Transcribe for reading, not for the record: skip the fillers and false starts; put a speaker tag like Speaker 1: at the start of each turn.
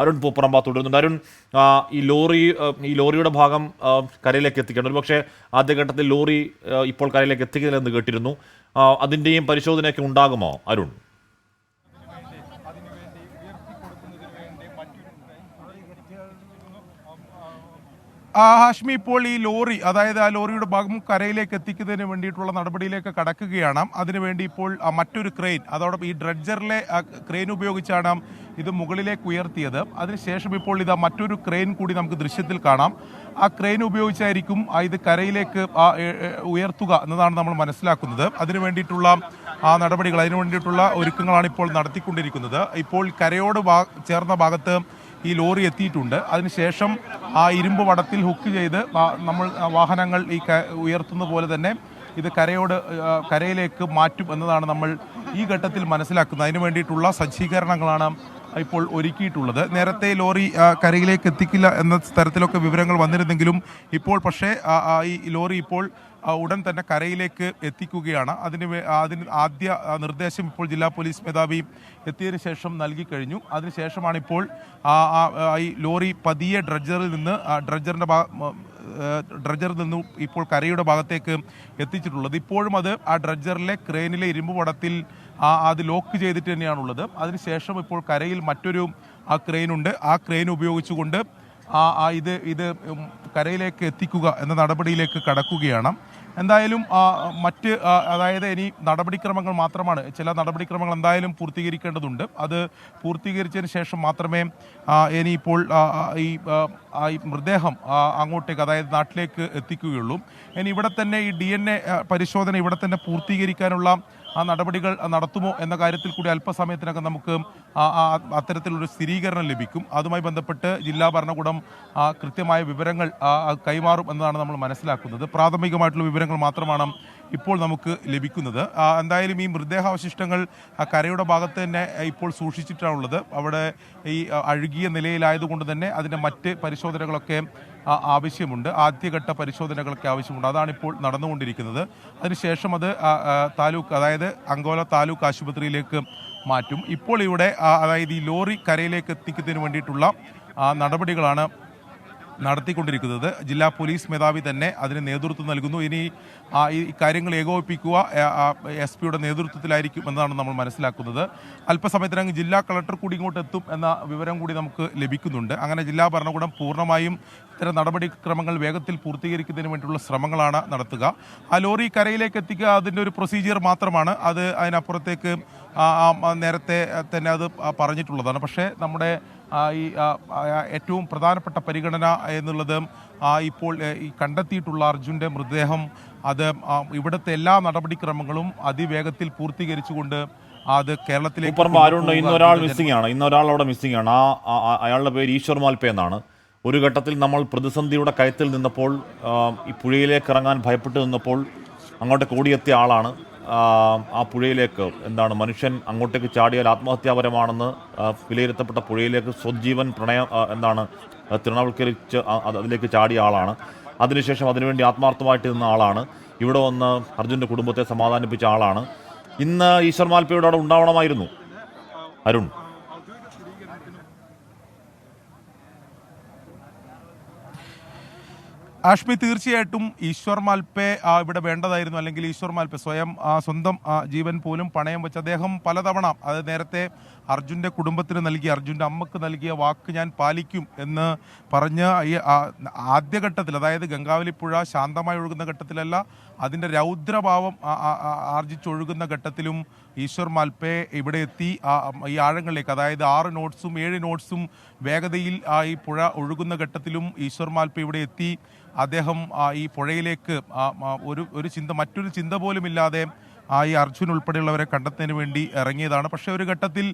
Speaker 1: അരുൺ പൂപ്പറമ്പ തുടരുന്നുണ്ട്. അരുൺ, ഈ ലോറിയുടെ ഭാഗം കരയിലേക്ക് എത്തിക്കണം. ഒരു പക്ഷേ ആദ്യഘട്ടത്തിൽ ലോറി ഇപ്പോൾ കരയിലേക്ക് എത്തിക്കില്ലെന്ന് കേട്ടിരുന്നു. അതിൻ്റെയും പരിശോധനയൊക്കെ ഉണ്ടാകുമോ അരുൺ?
Speaker 2: ഹാഷ്മി, ഇപ്പോൾ ഈ ലോറി, അതായത് ആ ലോറിയുടെ ഭാഗം കരയിലേക്ക് എത്തിക്കുന്നതിന് വേണ്ടിയിട്ടുള്ള നടപടിയിലേക്ക് കടക്കുകയാണ്. അതിനുവേണ്ടി ഇപ്പോൾ മറ്റൊരു ക്രെയിൻ, അതോടൊപ്പം ഈ ഡ്രഡ്ജറിലെ ക്രെയിൻ ഉപയോഗിച്ചാണ് ഇത് മുകളിലേക്ക് ഉയർത്തിയത്. അതിനുശേഷം ഇപ്പോൾ ഇതാ മറ്റൊരു ക്രെയിൻ കൂടി നമുക്ക് ദൃശ്യത്തിൽ കാണാം. ആ ക്രെയിൻ ഉപയോഗിച്ചായിരിക്കും ഇത് കരയിലേക്ക് ഉയർത്തുക എന്നതാണ് നമ്മൾ മനസ്സിലാക്കുന്നത്. അതിനു വേണ്ടിയിട്ടുള്ള നടപടികൾ, അതിനു വേണ്ടിയിട്ടുള്ള ഒരുക്കങ്ങളാണ് ഇപ്പോൾ നടത്തിക്കൊണ്ടിരിക്കുന്നത്. ഇപ്പോൾ കരയോട് ചേർന്ന ഭാഗത്ത് ഈ ലോറി എത്തിയിട്ടുണ്ട്. അതിനുശേഷം ആ ഇരുമ്പ് വടത്തിൽ ഹുക്ക് ചെയ്ത് നമ്മൾ വാഹനങ്ങൾ ഉയർത്തുന്ന പോലെ തന്നെ ഇത് കരയിലേക്ക് മാറ്റും എന്നതാണ് നമ്മൾ ഈ ഘട്ടത്തിൽ മനസ്സിലാക്കുന്നത്. അതിനു വേണ്ടിയിട്ടുള്ള സജ്ജീകരണങ്ങളാണ് ഇപ്പോൾ ഒരുക്കിയിട്ടുള്ളത്. നേരത്തെ ലോറി കരയിലേക്ക് എത്തിക്കില്ല എന്ന തരത്തിലൊക്കെ വിവരങ്ങൾ വന്നിരുന്നെങ്കിലും ഇപ്പോൾ പക്ഷേ ഈ ലോറി ഇപ്പോൾ ഉടൻ തന്നെ കരയിലേക്ക് എത്തിക്കുകയാണ്. അതിന് ആദ്യ നിർദ്ദേശം ഇപ്പോൾ ജില്ലാ പോലീസ് മേധാവി എത്തിയതിനു ശേഷം നൽകിക്കഴിഞ്ഞു. അതിനുശേഷമാണ് ഇപ്പോൾ ഈ ലോറി പതിയെ ഡ്രഡ്ജറിൽ നിന്ന് ഇപ്പോൾ കരയുടെ ഭാഗത്തേക്ക് എത്തിച്ചിട്ടുള്ളത്. ഇപ്പോഴും അത് ആ ഡ്രഡ്ജറിലെ ക്രെയിനിലെ ഇരുമ്പ് വടത്തിൽ അത് ലോക്ക് ചെയ്തിട്ട് തന്നെയാണുള്ളത്. അതിനുശേഷം ഇപ്പോൾ കരയിൽ മറ്റൊരു ക്രെയിനുണ്ട്. ആ ക്രെയിൻ ഉപയോഗിച്ചുകൊണ്ട് ഇത് കരയിലേക്ക് എത്തിക്കുക എന്ന നടപടിയിലേക്ക് കടക്കുകയാണ്. എന്തായാലും അതായത് ഇനി നടപടിക്രമങ്ങൾ മാത്രമാണ്, ചില നടപടിക്രമങ്ങൾ എന്തായാലും പൂർത്തീകരിക്കേണ്ടതുണ്ട്. അത് പൂർത്തീകരിച്ചതിന് ശേഷം മാത്രമേ ഇനിയിപ്പോൾ ഈ മൃതദേഹം അങ്ങോട്ടേക്ക്, അതായത് നാട്ടിലേക്ക് എത്തിക്കുകയുള്ളൂ. ഇനി ഇവിടെ തന്നെ ഈ DNA പരിശോധന ഇവിടെ തന്നെ പൂർത്തീകരിക്കാനുള്ള നടപടികൾ നടത്തുമോ എന്ന കാര്യത്തിൽ കൂടി അല്പസമയത്തിനകം നമുക്ക് അത്തരത്തിലൊരു സ്ഥിരീകരണം ലഭിക്കും. അതുമായി ബന്ധപ്പെട്ട് ജില്ലാ ഭരണകൂടം കൃത്യമായ വിവരങ്ങൾ കൈമാറും എന്നതാണ് നമ്മൾ മനസ്സിലാക്കുന്നത്. പ്രാഥമികമായിട്ടുള്ള വിവരങ്ങൾ മാത്രമാണ് ഇപ്പോൾ നമുക്ക് ലഭിക്കുന്നത്. എന്തായാലും ഈ മൃതദേഹാവശിഷ്ടങ്ങൾ കരയുടെ ഭാഗത്ത് തന്നെ ഇപ്പോൾ സൂക്ഷിച്ചിട്ടാണുള്ളത്. അവിടെ ഈ അഴുകിയ നിലയിലായതുകൊണ്ട് തന്നെ അതിൻ്റെ മറ്റ് പരിശോധനകളൊക്കെ ആവശ്യമുണ്ട്. ആദ്യഘട്ട പരിശോധനകളൊക്കെ ആവശ്യമുണ്ട്. അതാണിപ്പോൾ നടന്നുകൊണ്ടിരിക്കുന്നത്. അതിനുശേഷം അത് താലൂക്ക്, അതായത് അങ്കോല താലൂക്ക് ആശുപത്രിയിലേക്ക് മാറ്റും. ഇപ്പോൾ ഇവിടെ അതായത് ഈ ലോറി കരയിലേക്ക് എത്തിക്കുന്നതിന് വേണ്ടിയിട്ടുള്ള നടപടികളാണ് നടത്തിക്കൊണ്ടിരിക്കുന്നത്. ജില്ലാ പോലീസ് മേധാവി തന്നെ അതിന് നേതൃത്വം നൽകുന്നു. ഇനി ഈ കാര്യങ്ങൾ ഏകോപിപ്പിക്കുക SP യുടെ നേതൃത്വത്തിലായിരിക്കും എന്നതാണ് നമ്മൾ മനസ്സിലാക്കുന്നത്. അല്പസമയത്തിനകം ജില്ലാ കളക്ടർ കൂടി ഇങ്ങോട്ട് എത്തും എന്ന വിവരം കൂടി നമുക്ക് ലഭിക്കുന്നുണ്ട്. അങ്ങനെ ജില്ലാ ഭരണകൂടം പൂർണ്ണമായും ഇത്തരം നടപടിക്രമങ്ങൾ വേഗത്തിൽ പൂർത്തീകരിക്കുന്നതിന് വേണ്ടിയുള്ള ശ്രമങ്ങളാണ് നടത്തുക. ആ ലോറി കരയിലേക്ക് എത്തിക്കുക അതിൻ്റെ ഒരു പ്രൊസീജിയർ മാത്രമാണ്. അത് അതിനപ്പുറത്തേക്ക് നേരത്തെ തന്നെ അത് പറഞ്ഞിട്ടുള്ളതാണ്. പക്ഷേ നമ്മുടെ ഈ ഏറ്റവും പ്രധാനപ്പെട്ട പരിഗണന എന്നുള്ളത് ഇപ്പോൾ ഈ കണ്ടെത്തിയിട്ടുള്ള അർജുൻ്റെ മൃതദേഹം അത് ഇവിടുത്തെ എല്ലാ നടപടിക്രമങ്ങളും അതിവേഗത്തിൽ പൂർത്തീകരിച്ചുകൊണ്ട് അത് കേരളത്തിലേക്ക്.
Speaker 1: ഇന്നൊരാൾ മിസ്സിംഗ് ആണ്, ഇന്നൊരാൾ അവിടെ മിസ്സിംഗ് ആണ്. അയാളുടെ പേര് ഈശ്വർ മാൽപ്പേ എന്നാണ്. ഒരു ഘട്ടത്തിൽ നമ്മൾ പ്രതിസന്ധിയുടെ കയത്തിൽ നിന്നപ്പോൾ, ഈ പുഴയിലേക്ക് ഇറങ്ങാൻ ഭയപ്പെട്ട് നിന്നപ്പോൾ അങ്ങോട്ടേക്ക് ഓടിയെത്തിയ ആളാണ്. ആ പുഴയിലേക്ക് മനുഷ്യൻ അങ്ങോട്ടേക്ക് ചാടിയാൽ ആത്മഹത്യാപരമാണെന്ന് വിലയിരുത്തപ്പെട്ട പുഴയിലേക്ക് സ്വജീവൻ തൃണവൽക്കരിച്ച് അതിലേക്ക് ചാടിയ ആളാണ്. അതിനുശേഷം അതിനുവേണ്ടി ആത്മാർത്ഥമായിട്ട് നിന്ന ആളാണ്. ഇവിടെ വന്ന് അർജുൻ്റെ കുടുംബത്തെ സമാധാനിപ്പിച്ച ആളാണ്. ഇന്ന് ഈശ്വർ മാൽപ്പയുടെ അവിടെ ഉണ്ടാവണമായിരുന്നു അരുൺ.
Speaker 2: ആഷ്മി, തീർച്ചയായിട്ടും ഈശ്വർ മാൽപ്പേ ഇവിടെ വേണ്ടതായിരുന്നു. അല്ലെങ്കിൽ ഈശ്വർ മാൽപ്പേ സ്വന്തം ജീവൻ പോലും പണയം വെച്ച് അദ്ദേഹം പലതവണ, അത് നേരത്തെ അർജുൻ്റെ കുടുംബത്തിന് നൽകിയ, അർജുൻ്റെ അമ്മക്ക് നൽകിയ വാക്ക് ഞാൻ പാലിക്കും എന്ന് പറഞ്ഞ് ഈ ആദ്യഘട്ടത്തിൽ, അതായത് ഗംഗാവലിപ്പുഴ ശാന്തമായി ഒഴുകുന്ന ഘട്ടത്തിലല്ല, അതിൻ്റെ രൗദ്രഭാവം ആർജിച്ചൊഴുകുന്ന ഘട്ടത്തിലും ഈശ്വർ മാൽപ്പേ ഇവിടെ എത്തി ഈ ആഴങ്ങളിലേക്ക്, അതായത് 6 നോട്ട്സും 7 നോട്ട്സും വേഗതയിൽ ഈ പുഴ ഒഴുകുന്ന ഘട്ടത്തിലും ഈശ്വർ മാൽപ്പേ ഇവിടെ എത്തി. അദ്ദേഹം ഈ പുഴയിലേക്ക് മറ്റൊരു ചിന്ത പോലും ഇല്ലാതെ ഈ അർജുൻ ഉൾപ്പെടെയുള്ളവരെ കണ്ടെത്തുന്നതിന് വേണ്ടി ഇറങ്ങിയതാണ്. പക്ഷേ ഒരു ഘട്ടത്തിൽ